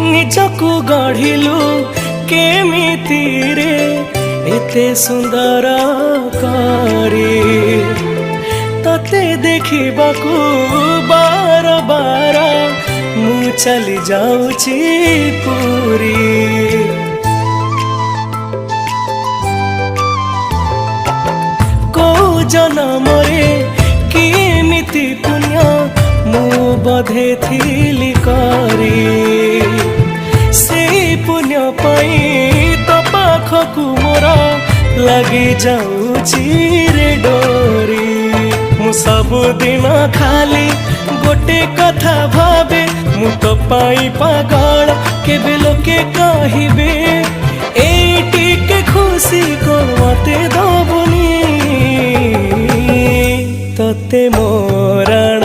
निजकु गढ़िलु केमिति रे एते सुंदर करी तते देखिबाकू बार बार मु चली जाऊची पूरी। को जनम रे केमिति पुण्य मु बधे थिली करी से पुण्य पाई तो पाखकु मोरा लगी जाऊची रे डोरी। मु सबुदिन खाली गोटे कथा भावे मु तो पाई पागल केबे लोके कहिबे एटी के खुशी को मते दबुनी तते मोराण